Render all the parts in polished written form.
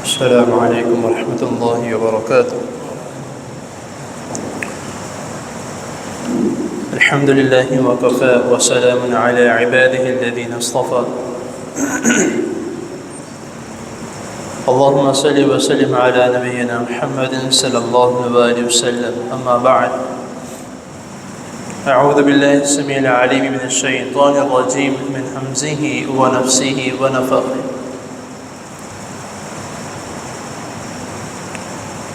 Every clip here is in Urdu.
السلام عليكم ورحمة الله وبركاته. الحمد لله وكفى وسلام على عباده الذين اصطفى. اللهم صل وسلم على نبينا محمد صلى الله عليه وسلم. أما بعد، أعوذ بالله السميع العليم من الشيطان الرجيم من همزه ونفسه ونفخه.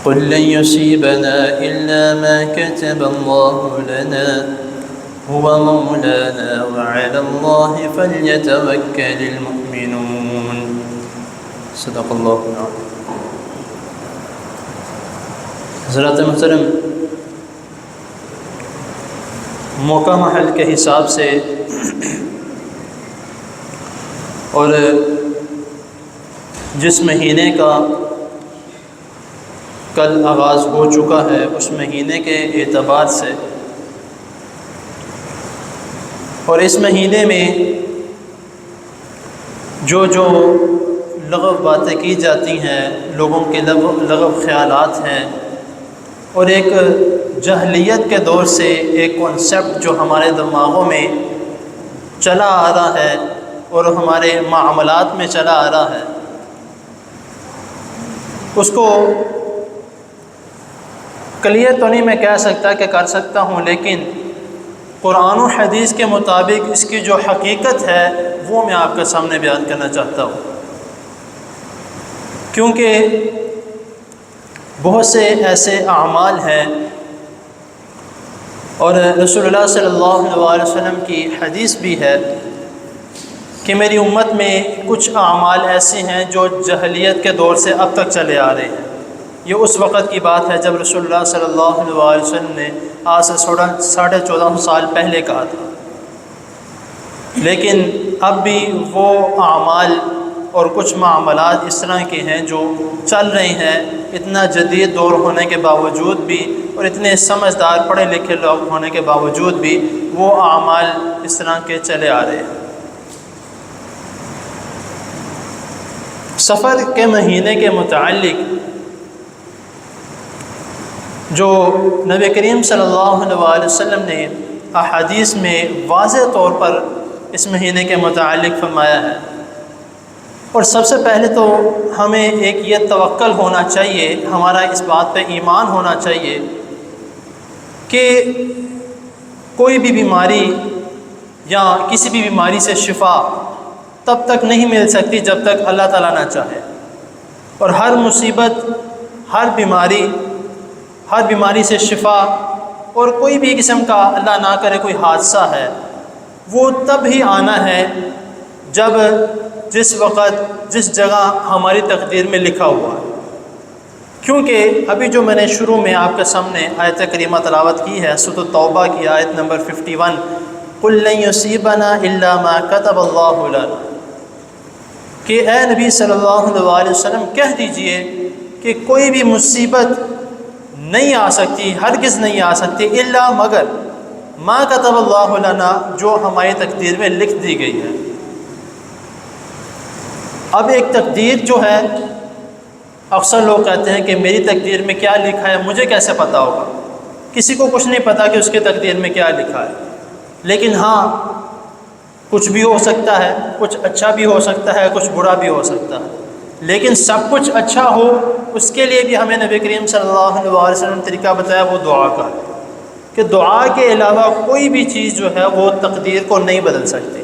قل لن يصيبنا إلا ما كتب الله لنا هو مولانا وعلى الله فليتوكل المؤمنون. صدق اللہ العظیم. حضرات محترم، موقع محل کے حساب سے اور جس مہینے کا کل آغاز ہو چکا ہے اس مہینے کے اعتبار سے اور اس مہینے میں جو لغو باتیں کی جاتی ہیں، لوگوں کے لغو خیالات ہیں، اور ایک جہلیت کے دور سے ایک کنسیپٹ جو ہمارے دماغوں میں چلا آ رہا ہے اور ہمارے معاملات میں چلا آ رہا ہے، اس کو کلیئر تو نہیں میں کہہ سکتا کہ کر سکتا ہوں، لیکن قرآن و حدیث کے مطابق اس کی جو حقیقت ہے وہ میں آپ کے سامنے بیان کرنا چاہتا ہوں، کیونکہ بہت سے ایسے اعمال ہیں اور رسول اللہ صلی اللہ علیہ وسلم کی حدیث بھی ہے کہ میری امت میں کچھ اعمال ایسے ہیں جو جہلیت کے دور سے اب تک چلے آ رہے ہیں. یہ اس وقت کی بات ہے جب رسول اللہ صلی اللہ علیہ وسلم نے آج سے 1450 سال پہلے کہا تھا، لیکن اب بھی وہ اعمال اور کچھ معاملات اس طرح کے ہیں جو چل رہے ہیں، اتنا جدید دور ہونے کے باوجود بھی اور اتنے سمجھدار پڑھے لکھے لوگ ہونے کے باوجود بھی وہ اعمال اس طرح کے چلے آ رہے ہیں. سفر کے مہینے کے متعلق جو نبی کریم صلی اللہ علیہ وسلم نے احادیث میں واضح طور پر اس مہینے کے متعلق فرمایا ہے، اور سب سے پہلے تو ہمیں ایک یہ توکل ہونا چاہیے، ہمارا اس بات پہ ایمان ہونا چاہیے کہ کوئی بھی بیماری یا کسی بھی بیماری سے شفا تب تک نہیں مل سکتی جب تک اللہ تعالیٰ نہ چاہے، اور ہر مصیبت، ہر بیماری سے شفا اور کوئی بھی قسم کا اللہ نہ کرے کوئی حادثہ ہے وہ تب ہی آنا ہے جب جس وقت جس جگہ ہماری تقدیر میں لکھا ہوا ہے. کیونکہ ابھی جو میں نے شروع میں آپ کے سامنے آیت کریمہ تلاوت کی ہے، سورۃ التوبہ کی آیت نمبر 51، قُل لَن يُصِيبَنَا إِلَّا مَا كَتَبَ اللَّهُ لَنَا، کہ اے نبی صلی اللہ علیہ وسلم کہہ دیجئے کہ کوئی بھی مصیبت نہیں آ سکتی، ہرگز نہیں آ سکتی، الا مگر ما کتب اللہ لنا، جو ہماری تقدیر میں لکھ دی گئی ہے. اب ایک تقدیر جو ہے، اکثر لوگ کہتے ہیں کہ میری تقدیر میں کیا لکھا ہے مجھے کیسے پتہ ہوگا؟ کسی کو کچھ نہیں پتہ کہ اس کی تقدیر میں کیا لکھا ہے، لیکن ہاں کچھ بھی ہو سکتا ہے، کچھ اچھا بھی ہو سکتا ہے، کچھ برا بھی ہو سکتا ہے، لیکن سب کچھ اچھا ہو اس کے لیے بھی ہمیں نبی کریم صلی اللہ علیہ وسلم نے طریقہ بتایا وہ دعا کا ہے، کہ دعا کے علاوہ کوئی بھی چیز جو ہے وہ تقدیر کو نہیں بدل سکتی.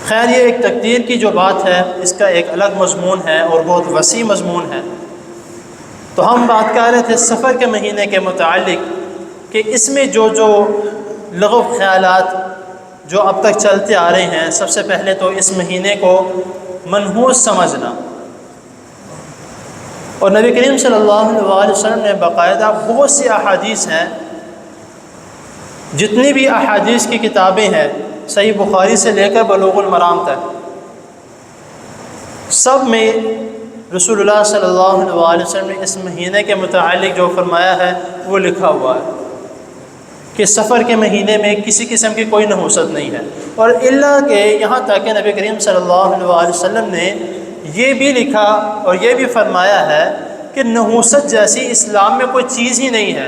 خیر، یہ ایک تقدیر کی جو بات ہے اس کا ایک الگ مضمون ہے اور بہت وسیع مضمون ہے. تو ہم بات کر رہے تھے سفر کے مہینے کے متعلق کہ اس میں جو لغو خیالات جو اب تک چلتے آ رہے ہیں، سب سے پہلے تو اس مہینے کو منحوس سمجھنا، اور نبی کریم صلی اللہ علیہ وسلم نے باقاعدہ بہت سی احادیث ہیں، جتنی بھی احادیث کی کتابیں ہیں صحیح بخاری سے لے کر بلوغ المرام تک، سب میں رسول اللہ صلی اللہ علیہ وسلم نے اس مہینے کے متعلق جو فرمایا ہے وہ لکھا ہوا ہے کہ سفر کے مہینے میں کسی قسم کی کوئی نحوست نہیں ہے. اور اللہ کہ یہاں تک کہ نبی کریم صلی اللہ علیہ وسلم نے یہ بھی لکھا اور یہ بھی فرمایا ہے کہ نحوست جیسی اسلام میں کوئی چیز ہی نہیں ہے۔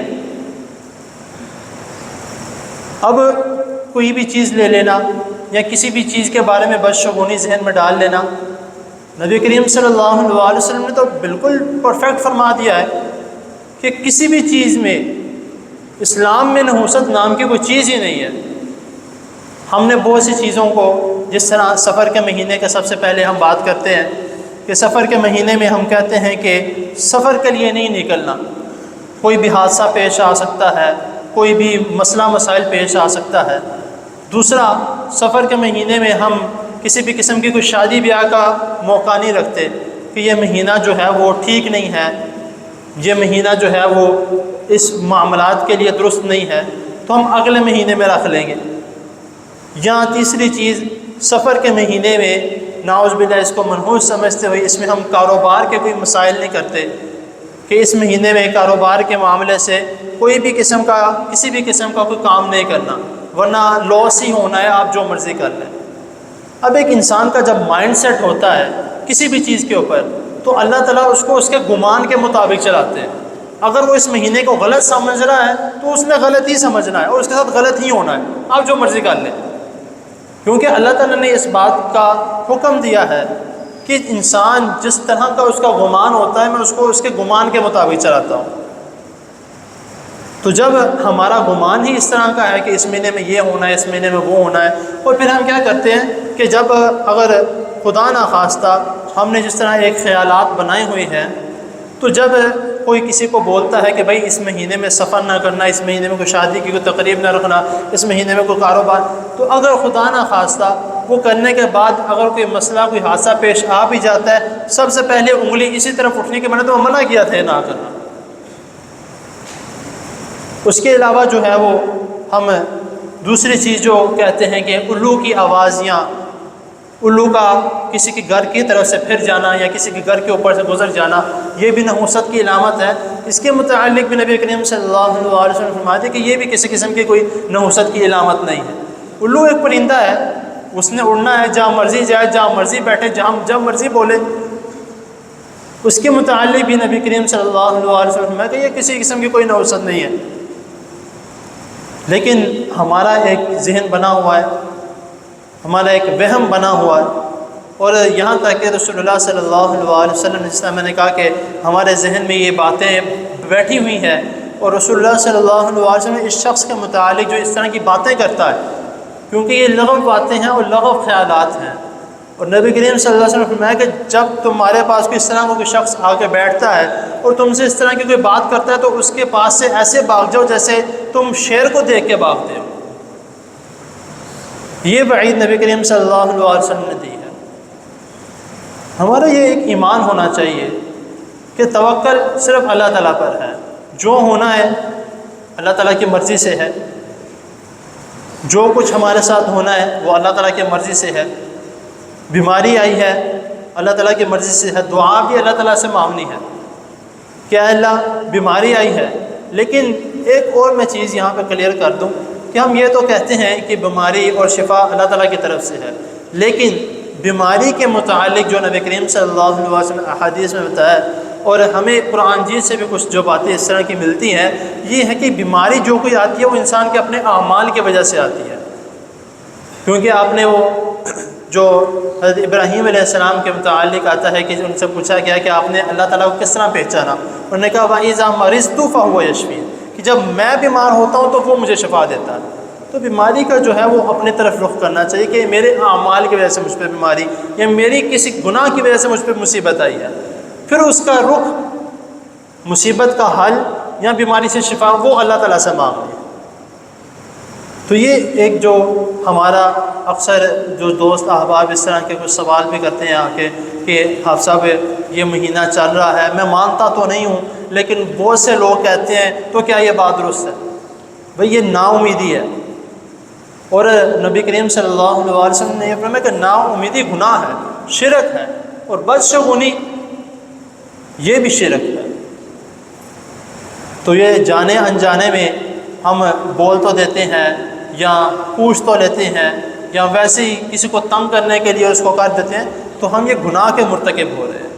اب کوئی بھی چیز لے لینا یا کسی بھی چیز کے بارے میں بدشگونی ذہن میں ڈال لینا، نبی کریم صلی اللہ علیہ وسلم نے تو بالکل پرفیکٹ فرما دیا ہے کہ کسی بھی چیز میں اسلام میں نحوست نام کی کوئی چیز ہی نہیں ہے۔ ہم نے بہت سی چیزوں کو، جس طرح سفر کے مہینے کا سب سے پہلے ہم بات کرتے ہیں کہ سفر کے مہینے میں ہم کہتے ہیں کہ سفر کے لیے نہیں نکلنا، کوئی بھی حادثہ پیش آ سکتا ہے، کوئی بھی مسئلہ مسائل پیش آ سکتا ہے۔ دوسرا، سفر کے مہینے میں ہم کسی بھی قسم کی کوئی شادی بیاہ کا موقع نہیں رکھتے کہ یہ مہینہ جو ہے وہ ٹھیک نہیں ہے، یہ مہینہ جو ہے وہ اس معاملات کے لیے درست نہیں ہے، تو ہم اگلے مہینے میں رکھ لیں گے۔ یہاں تیسری چیز، سفر کے مہینے میں نعوذ باللہ اس کو منحوس سمجھتے ہوئے اس میں ہم کاروبار کے کوئی مسائل نہیں کرتے کہ اس مہینے میں کاروبار کے معاملے سے کوئی بھی قسم کا، کسی بھی قسم کا کوئی کام نہیں کرنا، ورنہ لاس ہی ہونا ہے، آپ جو مرضی کر لیں۔ اب ایک انسان کا جب مائنڈ سیٹ ہوتا ہے کسی بھی چیز کے اوپر، تو اللہ تعالیٰ اس کو اس کے گمان کے مطابق چلاتے ہیں۔ اگر وہ اس مہینے کو غلط سمجھ رہا ہے تو اس نے غلط ہی سمجھنا ہے اور اس کے ساتھ غلط ہی ہونا ہے، آپ جو مرضی کر لیں، کیونکہ اللہ تعالیٰ نے اس بات کا حکم دیا ہے کہ انسان جس طرح کا اس کا گمان ہوتا ہے میں اس کو اس کے گمان کے مطابق چلاتا ہوں۔ تو جب ہمارا گمان ہی اس طرح کا ہے کہ اس مہینے میں یہ ہونا ہے، اس مہینے میں وہ ہونا ہے، اور پھر ہم کیا کرتے ہیں کہ جب اگر خدا نخواستہ ہم نے جس طرح ایک خیالات بنائے ہوئے ہیں، تو جب کوئی کسی کو بولتا ہے کہ بھائی اس مہینے میں سفر نہ کرنا، اس مہینے میں کوئی شادی کی کوئی تقریب نہ رکھنا، اس مہینے میں کوئی کاروبار، تو اگر خدا نخواستہ وہ کرنے کے بعد اگر کوئی مسئلہ، کوئی حادثہ پیش آ بھی جاتا ہے، سب سے پہلے انگلی اسی طرف اٹھنے کے، میں نے تو منع کیا تھا نہ کرنا۔ اس کے علاوہ جو ہے وہ ہم دوسری چیز جو کہتے ہیں کہ الو کی آواز، یا الو کا کسی کے گھر کی طرف سے پھر جانا یا کسی کے گھر کے اوپر سے گزر جانا، یہ بھی نحوست کی علامت ہے۔ اس کے متعلق بھی نبی کریم صلی اللہ علیہ وسلم فرماتے ہیں کہ یہ بھی کسی قسم کی کوئی نحوست کی علامت نہیں ہے۔ الو ایک پرندہ ہے، اس نے اڑنا ہے، جہاں مرضی جائے، جہاں مرضی بیٹھے، جب مرضی بولے۔ اس کے متعلق بھی نبی کریم صلی اللہ علیہ وسلم فرماتے ہیں کہ یہ کسی قسم کی کوئی نحوست نہیں ہے۔ لیکن ہمارا ایک ذہن بنا ہوا ہے، ہمارا ایک وہم بنا ہوا ہے، اور یہاں تک کہ رسول اللہ صلی اللہ علیہ وسلم، جس طرح میں نے کہا کہ ہمارے ذہن میں یہ باتیں بیٹھی ہوئی ہیں، اور رسول اللہ صلی اللہ علیہ وسلم اس شخص کے متعلق جو اس طرح کی باتیں کرتا ہے، کیونکہ یہ لغو باتیں ہیں اور لغو خیالات ہیں، اور نبی کریم صلی اللہ علیہ وسلم نے فرمایا کہ جب تمہارے پاس کوئی اس طرح کا کوئی شخص آ کے بیٹھتا ہے اور تم سے اس طرح کی کوئی بات کرتا ہے، تو اس کے پاس سے ایسے بھاگ جاؤ جیسے تم شیر کو دیکھ کے بھاگتے ہو۔ یہ وعید نبی کریم صلی اللہ علیہ وسلم نے دی ہے۔ ہمارا یہ ایک ایمان ہونا چاہیے کہ توکل صرف اللہ تعالیٰ پر ہے، جو ہونا ہے اللہ تعالیٰ کی مرضی سے ہے، جو کچھ ہمارے ساتھ ہونا ہے وہ اللہ تعالیٰ کی مرضی سے ہے۔ بیماری آئی ہے اللہ تعالیٰ کی مرضی سے ہے، دعا بھی اللہ تعالیٰ سے مانگنی ہے کہ اے اللہ بیماری آئی ہے۔ لیکن ایک اور میں چیز یہاں پہ کلیئر کر دوں کہ ہم یہ تو کہتے ہیں کہ بیماری اور شفا اللہ تعالیٰ کی طرف سے ہے، لیکن بیماری کے متعلق جو نبی کریم صلی اللہ علیہ وسلم نے احادیث میں بتایا، اور ہمیں قرآن جیت سے بھی کچھ جو باتیں اس طرح کی ملتی ہیں، یہ ہے کہ بیماری جو کوئی آتی ہے وہ انسان کے اپنے اعمال کی وجہ سے آتی ہے۔ کیونکہ آپ نے وہ جو حضرت ابراہیم علیہ السلام کے متعلق آتا ہے کہ ان سے پوچھا گیا کہ آپ نے اللہ تعالیٰ کو کس طرح پہچانا، انہوں نے کہا وَإِذَا مَرِضْتُ فَهُوَ يَشْفِينِ، کہ جب میں بیمار ہوتا ہوں تو وہ مجھے شفا دیتا ہے۔ تو بیماری کا جو ہے وہ اپنی طرف رخ کرنا چاہیے کہ میرے اعمال کی وجہ سے مجھ پہ بیماری یا میری کسی گناہ کی وجہ سے مجھ پہ مصیبت آئی ہے، پھر اس کا رخ مصیبت کا حل یا بیماری سے شفا وہ اللہ تعالیٰ سے مانگے۔ تو یہ ایک جو ہمارا اکثر جو دوست احباب اس طرح کے کچھ سوال بھی کرتے ہیں آ کے کہ حافظ صاحب یہ مہینہ چل رہا ہے، میں مانتا تو نہیں ہوں لیکن بہت سے لوگ کہتے ہیں، تو کیا یہ بات درست ہے؟ بھئی یہ نا امیدی ہے، اور نبی کریم صلی اللہ علیہ وسلم نے یہ فرمایا کہ نا امیدی گناہ ہے، شرک ہے، اور بدشگونی یہ بھی شرک ہے۔ تو یہ جانے انجانے میں ہم بول تو دیتے ہیں یا پوچھ تو لیتے ہیں یا ویسے ہی کسی کو تنگ کرنے کے لیے اس کو کر دیتے ہیں، تو ہم یہ گناہ کے مرتکب ہو رہے ہیں۔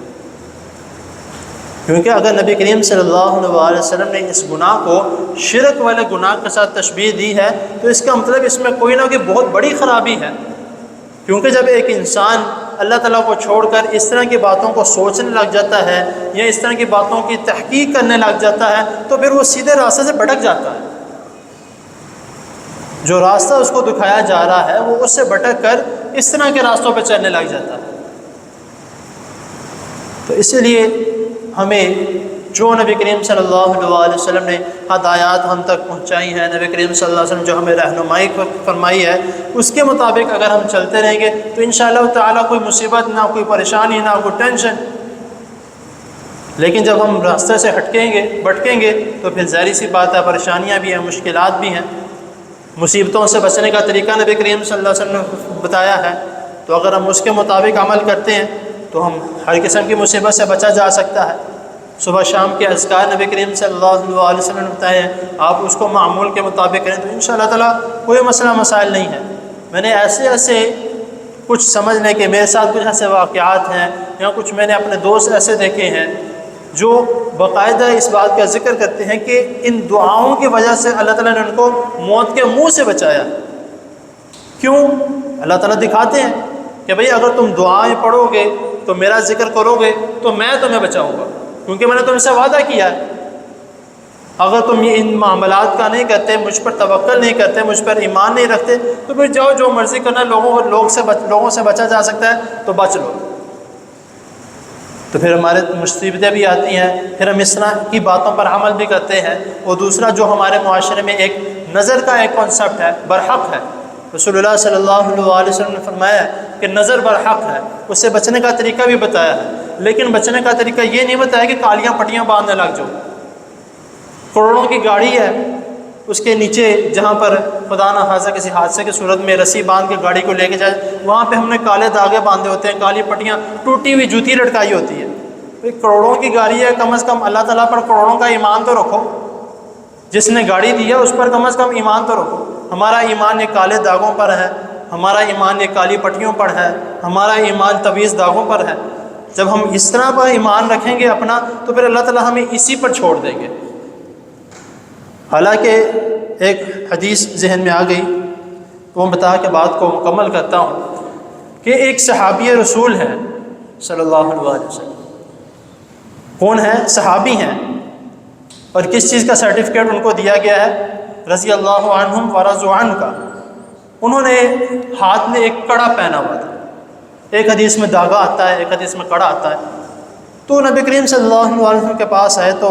کیونکہ اگر نبی کریم صلی اللہ علیہ وسلم نے اس گناہ کو شرک والے گناہ کے ساتھ تشبیہ دی ہے تو اس کا مطلب اس میں کوئی نہ کوئی بہت بڑی خرابی ہے۔ کیونکہ جب ایک انسان اللہ تعالیٰ کو چھوڑ کر اس طرح کی باتوں کو سوچنے لگ جاتا ہے یا اس طرح کی باتوں کی تحقیق کرنے لگ جاتا ہے تو پھر وہ سیدھے راستے سے بھٹک جاتا ہے۔ جو راستہ اس کو دکھایا جا رہا ہے وہ اس سے بھٹک کر اس طرح کے راستوں پہ چلنے لگ جاتا ہے۔ تو اسی لیے ہمیں جو نبی کریم صلی اللہ علیہ وسلم نے ہدایات ہم تک پہنچائی ہیں، نبی کریم صلی اللہ علیہ وسلم جو ہمیں رہنمائی فرمائی ہے، اس کے مطابق اگر ہم چلتے رہیں گے تو انشاءاللہ تعالیٰ کوئی مصیبت نہ کوئی پریشانی نہ کوئی ٹینشن۔ لیکن جب ہم راستے سے بھٹکیں گے تو پھر ظاہر سی بات ہے پریشانیاں بھی ہیں، مشکلات بھی ہیں۔ مصیبتوں سے بچنے کا طریقہ نبی کریم صلی اللہ علیہ وسلم نے بتایا ہے، تو اگر ہم اس کے مطابق عمل کرتے ہیں تو ہم ہر قسم کی مصیبت سے بچا جا سکتا ہے۔ صبح شام کے اذکار نبی کریم صلی اللہ علیہ وسلم نے بتائے ہیں، آپ اس کو معمول کے مطابق کریں تو انشاءاللہ تعالیٰ کوئی مسئلہ مسائل نہیں ہے۔ میں نے ایسے کچھ سمجھنے کے میرے ساتھ کچھ ایسے واقعات ہیں یا کچھ میں نے اپنے دوست ایسے دیکھے ہیں جو باقاعدہ اس بات کا ذکر کرتے ہیں کہ ان دعاؤں کی وجہ سے اللہ تعالیٰ نے ان کو موت کے منہ سے بچایا۔ کیوں؟ اللہ تعالیٰ دکھاتے ہیں کہ بھئی اگر تم دعائیں پڑھو گے تو میرا ذکر کرو گے تو میں تمہیں بچاؤں گا، کیونکہ میں نے تم سے وعدہ کیا ہے۔ اگر تم یہ ان معاملات کا نہیں کرتے، مجھ پر توکل نہیں کرتے، مجھ پر ایمان نہیں رکھتے تو پھر جاؤ جو مرضی کرنا، لوگوں سے بچا جا سکتا ہے تو بچ لو۔ تو پھر ہمارے مصیبتیں بھی آتی ہیں، پھر ہم اس طرح کی باتوں پر عمل بھی کرتے ہیں۔ اور دوسرا جو ہمارے معاشرے میں ایک نظر کا ایک کانسیپٹ ہے، برحق ہے، رسول اللہ صلی اللہ علیہ وسلم نے فرمایا ہے کہ نظر برحق ہے، اس سے بچنے کا طریقہ بھی بتایا ہے، لیکن بچنے کا طریقہ یہ نہیں بتایا کہ کالیاں پٹیاں باندھنے لگ جاؤ۔ کروڑوں کی گاڑی ہے، اس کے نیچے جہاں پر خدا نہ خاصہ کسی حادثے کی صورت میں رسی باندھ کے گاڑی کو لے کے جائے، وہاں پہ ہم نے کالے دھاگے باندھے ہوتے ہیں، کالی پٹیاں، ٹوٹی ہوئی جوتی لٹکائی ہوتی ہے۔ کروڑوں کی گاڑی ہے، کم از کم اللہ تعالیٰ پر کروڑوں کا ایمان تو رکھو، جس نے گاڑی دی ہے اس پر کم از کم ایمان تو رکھو۔ ہمارا ایمان یہ کالے داغوں پر ہے، ہمارا ایمان یہ کالی پٹیوں پر ہے، ہمارا ایمان طویز داغوں پر ہے۔ جب ہم اس طرح پر ایمان رکھیں گے اپنا تو پھر اللہ تعالیٰ ہمیں اسی پر چھوڑ دیں گے۔ حالانکہ ایک حدیث ذہن میں آ گئی، وہ بتا کے بات کو مکمل کرتا ہوں کہ ایک صحابی رسول ہے صلی اللہ علیہ وسلم۔ کون ہے؟ صحابی ہیں، اور کس چیز کا سرٹیفکیٹ ان کو دیا گیا ہے؟ رضی اللہ عنہم ورضوا عنہ کا۔ انہوں نے ہاتھ میں ایک کڑا پہنا ہوا تھا، ایک حدیث میں دھاگا آتا ہے، ایک حدیث میں کڑا آتا ہے۔ تو نبی کریم صلی اللہ علیہ وسلم کے پاس آئے تو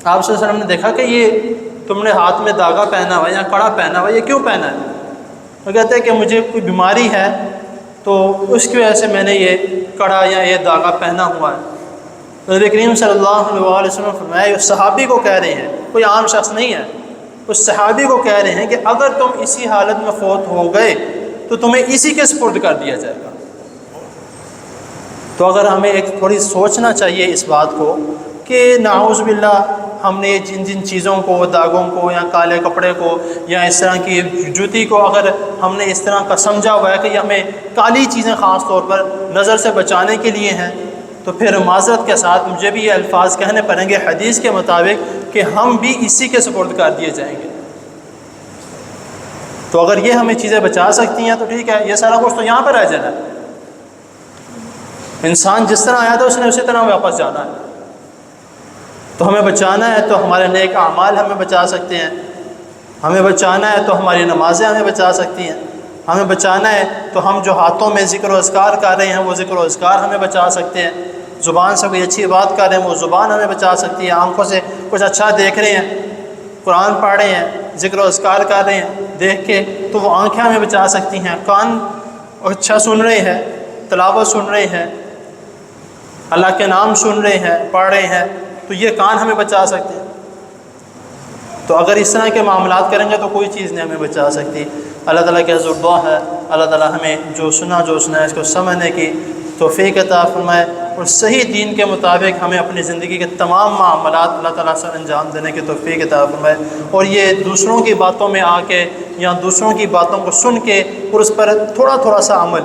آپ صلی اللہ علیہ وسلم نے دیکھا کہ یہ تم نے ہاتھ میں دھاگا پہنا ہوا ہے یا کڑا پہنا ہوا ہے، یہ کیوں پہنا ہے؟ وہ کہتے ہیں کہ مجھے کوئی بیماری ہے تو اس کی وجہ سے میں نے یہ کڑا یا یہ دھاگا پہنا ہوا ہے۔ تو نبی کریم صلی اللہ علیہ وسلم فرمایا، اس صحابی کو کہہ رہے ہیں، کوئی عام شخص نہیں ہے، اس صحابی کو کہہ رہے ہیں کہ اگر تم اسی حالت میں فوت ہو گئے تو تمہیں اسی کے سپرد کر دیا جائے گا۔ تو اگر ہمیں ایک تھوڑی سوچنا چاہیے اس بات کو کہ نعوذ باللہ ہم نے جن چیزوں کو، داغوں کو یا کالے کپڑے کو یا اس طرح کی جوتی کو اگر ہم نے اس طرح کا سمجھا ہوا ہے کہ یہ ہمیں کالی چیزیں خاص طور پر نظر سے بچانے کے لیے ہیں، تو پھر معذرت کے ساتھ مجھے بھی یہ الفاظ کہنے پڑیں گے حدیث کے مطابق کہ ہم بھی اسی کے سپرد کر دیے جائیں گے۔ تو اگر یہ ہمیں چیزیں بچا سکتی ہیں تو ٹھیک ہے، یہ سارا کچھ تو یہاں پر رہ جانا ہے۔ انسان جس طرح آیا تھا اس نے اسی طرح واپس جانا ہے۔ تو ہمیں بچانا ہے تو ہمارے نیک اعمال ہمیں بچا سکتے ہیں، ہمیں بچانا ہے تو ہماری نمازیں ہمیں بچا سکتی ہیں، ہمیں بچانا ہے تو ہم جو ہاتھوں میں ذکر و اذکار کر رہے ہیں وہ ذکر و اذکار ہمیں بچا سکتے ہیں، زبان سے کوئی اچھی بات کر رہے ہیں وہ زبان ہمیں بچا سکتی ہے، آنکھوں سے کچھ اچھا دیکھ رہے ہیں، قرآن پڑھ رہے ہیں، ذکر و اذکار کر رہے ہیں دیکھ کے تو وہ آنکھیں ہمیں بچا سکتی ہیں، کان اچھا سن رہے ہیں، تلاوت سن رہے ہیں، اللہ کے نام سن رہے ہیں، پڑھ رہے ہیں، تو یہ کان ہمیں بچا سکتے ہیں۔ تو اگر اس طرح کے معاملات کریں گے تو کوئی چیز نہیں ہمیں بچا سکتی۔ اللہ تعالیٰ کے حضور دعا ہے اللہ تعالیٰ ہمیں جو سنا ہے اس کو سمجھنے کی توفیق عطا فرمائے، اور صحیح دین کے مطابق ہمیں اپنی زندگی کے تمام معاملات اللہ تعالیٰ سے انجام دینے کی توفیق عطا فرمائے، اور یہ دوسروں کی باتوں میں آ کے یا دوسروں کی باتوں کو سن کے اور اس پر تھوڑا تھوڑا سا عمل